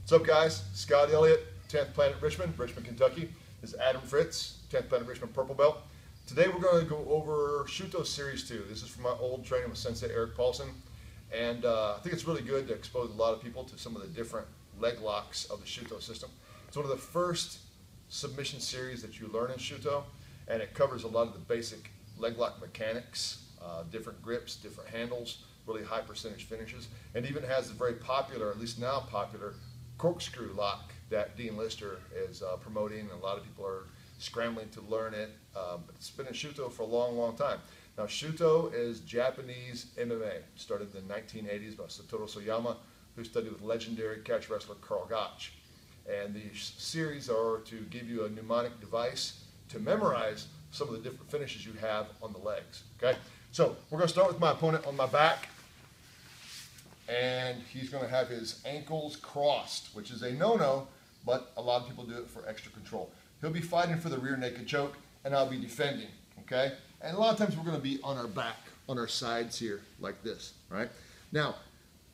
What's up, guys? Scott Elliott, 10th Planet Richmond, Kentucky. This is Adam Fritz, 10th Planet Richmond Purple Belt. Today we're going to go over Shooto Series 2. This is from my old training with Sensei Eric Paulson. And I think it's really good to expose a lot of people to some of the different leg locks of the Shooto system. It's one of the first submission series that you learn in Shooto, and it covers a lot of the basic leg lock mechanics, different grips, different handles, really high percentage finishes, and even has a very popular, at least now popular, corkscrew lock that Dean Lister is promoting, and a lot of people are scrambling to learn it. But it's been in Shooto for a long, long time. Now, Shooto is Japanese MMA. Started in the 1980s by Satoru Soyama, who studied with legendary catch wrestler Karl Gotch. And the series are to give you a mnemonic device to memorize some of the different finishes you have on the legs. Okay, so we're going to start with my opponent on my back. And he's going to have his ankles crossed, which is a no-no, but a lot of people do it for extra control. He'll be fighting for the rear naked choke, and I'll be defending, okay? And a lot of times we're going to be on our back, on our sides here, like this, right? Now,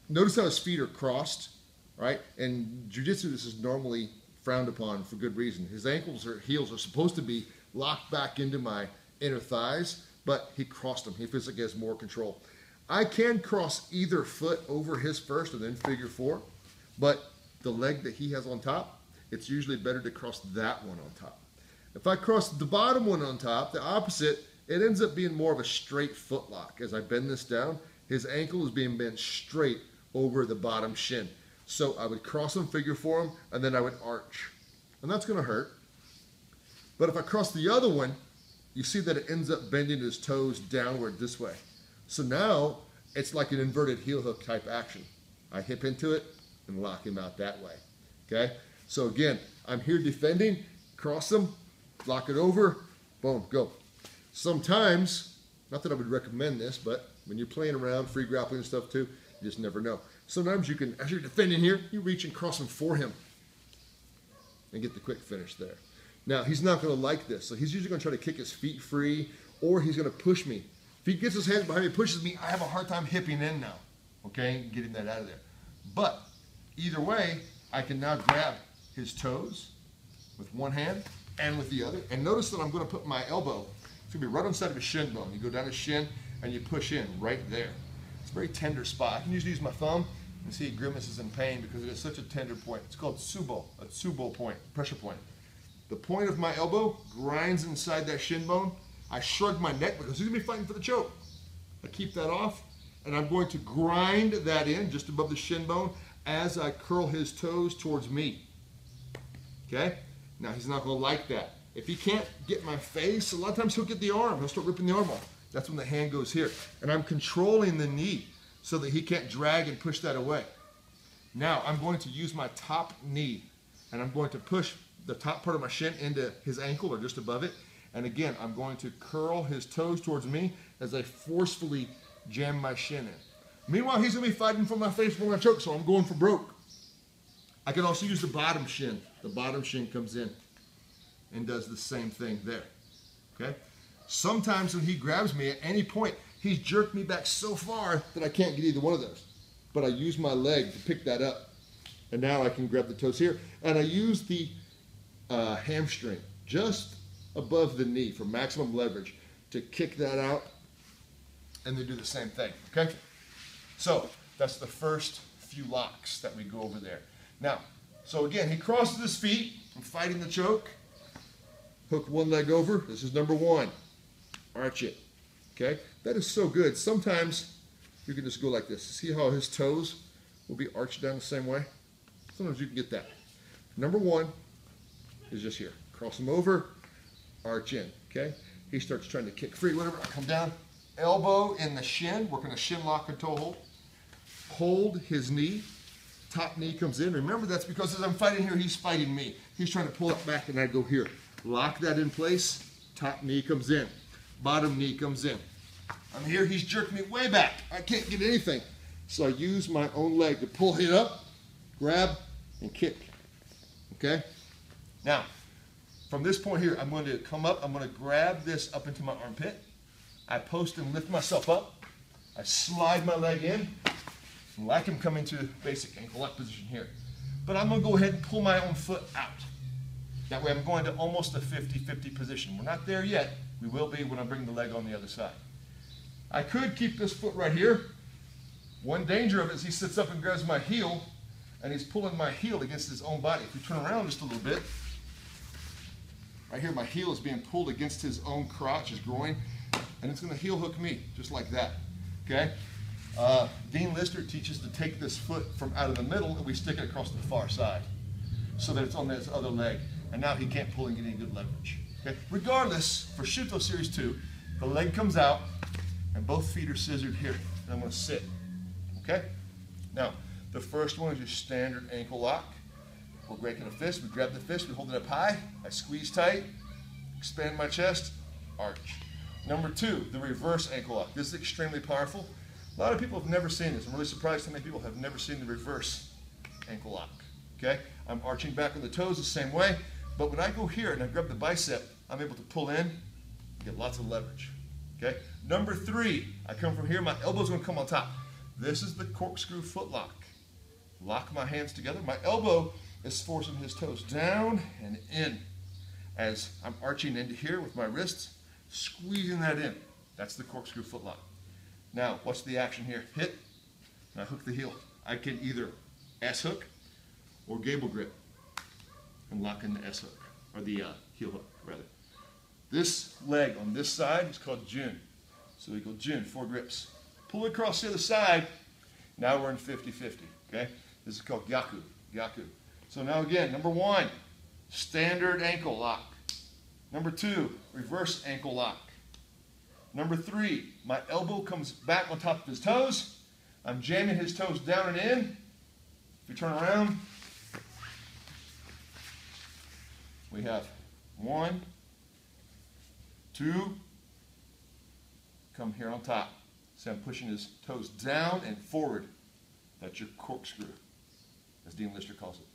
notice how his feet are crossed, right? In jiu-jitsu, this is normally frowned upon for good reason. His ankles or heels are supposed to be locked back into my inner thighs, but he crossed them. He feels like he has more control. I can cross either foot over his first and then figure four, but the leg that he has on top, it's usually better to cross that one on top. If I cross the bottom one on top, the opposite, it ends up being more of a straight foot lock. As I bend this down, his ankle is being bent straight over the bottom shin. So I would cross him, figure four him, and then I would arch. And that's going to hurt. But if I cross the other one, you see that it ends up bending his toes downward this way. So now it's like an inverted heel hook type action. I hip into it and lock him out that way. Okay? So again, I'm here defending, cross him, lock it over, boom, go. Sometimes, not that I would recommend this, but when you're playing around, free grappling and stuff too, you just never know. Sometimes you can, as you're defending here, you reach and cross him for him and get the quick finish there. Now, he's not going to like this, so he's usually going to try to kick his feet free, or he's going to push me. If he gets his hands behind me, pushes me, I have a hard time hipping in now, okay, getting that out of there. But either way, I can now grab his toes with one hand and with the other. And notice that I'm going to put my elbow, it's going to be right on the side of his shin bone. You go down his shin and you push in right there. It's a very tender spot. I can usually use my thumb and see he grimaces in pain because it is such a tender point. It's called tsubo, a tsubo point, pressure point. The point of my elbow grinds inside that shin bone. I shrug my neck because he's going to be fighting for the choke. I keep that off, and I'm going to grind that in just above the shin bone as I curl his toes towards me. Okay? Now, he's not going to like that. If he can't get my face, a lot of times he'll get the arm. He'll start ripping the arm off. That's when the hand goes here. And I'm controlling the knee so that he can't drag and push that away. Now, I'm going to use my top knee, and I'm going to push the top part of my shin into his ankle or just above it. And again, I'm going to curl his toes towards me as I forcefully jam my shin in. Meanwhile, he's going to be fighting for my face for my choke, so I'm going for broke. I can also use the bottom shin. The bottom shin comes in and does the same thing there. Okay? Sometimes when he grabs me at any point, he's jerked me back so far that I can't get either one of those. But I use my leg to pick that up. And now I can grab the toes here. And I use the hamstring just above the knee for maximum leverage to kick that out, and then do the same thing, okay? So that's the first few locks that we go over there. Now, so again, he crosses his feet, I'm fighting the choke, hook one leg over, this is number one, arch it, okay? That is so good. Sometimes you can just go like this. See how his toes will be arched down the same way? Sometimes you can get that. Number one is just here, cross him over, arch in, okay? He starts trying to kick free, whatever. I come down, elbow in the shin, working a shin lock and toe hold. Hold his knee, top knee comes in. Remember, that's because as I'm fighting here, he's fighting me. He's trying to pull it back and I go here. Lock that in place, top knee comes in, bottom knee comes in. I'm here, he's jerking me way back. I can't get anything. So I use my own leg to pull it up, grab, and kick, okay? Now, from this point here, I'm going to come up, I'm going to grab this up into my armpit. I post and lift myself up. I slide my leg in, like I'm coming to basic ankle lock position here. but I'm going to go ahead and pull my own foot out. That way I'm going to almost a 50-50 position. We're not there yet. We will be when I bring the leg on the other side. I could keep this foot right here. One danger of it is he sits up and grabs my heel, and he's pulling my heel against his own body. If we turn around just a little bit, right here my heel is being pulled against his own crotch, his groin, and it's going to heel hook me, just like that. Okay? Dean Lister teaches to take this foot from out of the middle and we stick it across the far side so that it's on this other leg. And now he can't pull and get any good leverage. Okay? Regardless, for Shooto Series 2, the leg comes out and both feet are scissored here. And I'm going to sit. Okay? Now, the first one is your standard ankle lock. We're breaking a fist. We grab the fist. We hold it up high. I squeeze tight. Expand my chest. Arch. Number 2, the reverse ankle lock. This is extremely powerful. A lot of people have never seen this. I'm really surprised how many people have never seen the reverse ankle lock. Okay? I'm arching back on the toes the same way. But when I go here and I grab the bicep, I'm able to pull in and get lots of leverage. Okay? Number 3, I come from here. My elbow's going to come on top. This is the corkscrew foot lock. Lock my hands together. My elbow is forcing his toes down and in as I'm arching into here with my wrists, squeezing that in. That's the corkscrew foot lock. Now, what's the action here? Hit, and I hook the heel. I can either S-hook or gable grip and lock in the S-hook, or the heel hook, rather. This leg on this side is called Jun. So we go Jun, 4 grips. Pull it across the other side. Now we're in 50-50, okay? This is called Gyaku, Gyaku. So now again, number 1, standard ankle lock. Number 2, reverse ankle lock. Number 3, my elbow comes back on top of his toes. I'm jamming his toes down and in. If we turn around, we have 1, 2, come here on top. See, I'm pushing his toes down and forward. That's your corkscrew, as Dean Lister calls it.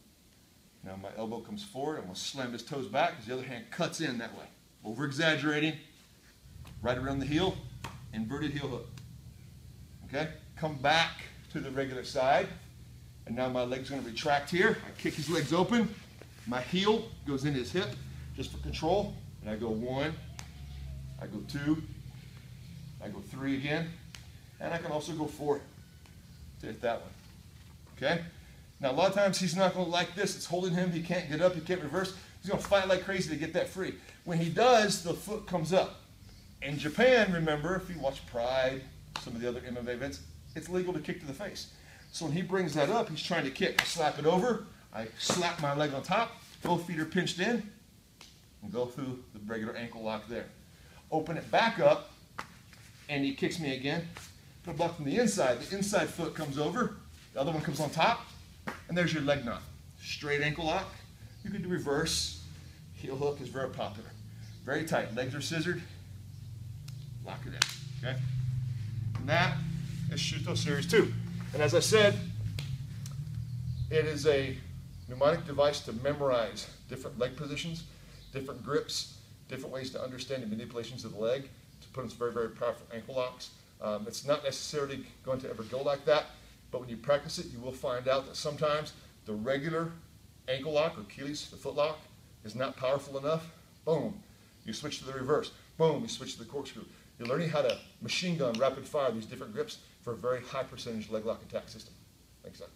Now my elbow comes forward. I'm going to slam his toes back because the other hand cuts in that way. Over-exaggerating. Right around the heel. Inverted heel hook. Okay? Come back to the regular side. And now my leg's going to retract here. I kick his legs open. My heel goes in his hip just for control. And I go 1. I go 2. I go 3 again. And I can also go 4 to hit that one. Okay? Now, a lot of times he's not going to like this. It's holding him. He can't get up. He can't reverse. He's going to fight like crazy to get that free. When he does, the foot comes up. In Japan, remember, if you watch Pride, some of the other MMA events, it's legal to kick to the face. So when he brings that up, he's trying to kick. I slap it over. I slap my leg on top. Both feet are pinched in. And go through the regular ankle lock there. Open it back up. And he kicks me again. Put a block from the inside. The inside foot comes over. The other one comes on top. And there's your leg knot. Straight ankle lock. You can do reverse. Heel hook is very popular. Very tight. Legs are scissored. Lock it in. Okay? And that is Shooto Series 2. And as I said, it is a mnemonic device to memorize different leg positions, different grips, different ways to understand the manipulations of the leg to put in some very, very powerful ankle locks. It's not necessarily going to ever go like that, but when you practice it, you will find out that sometimes the regular ankle lock or Achilles, the foot lock, is not powerful enough. Boom, you switch to the reverse. Boom, you switch to the corkscrew. You're learning how to machine gun, rapid fire these different grips for a very high percentage leg lock attack system. Thanks, Doc.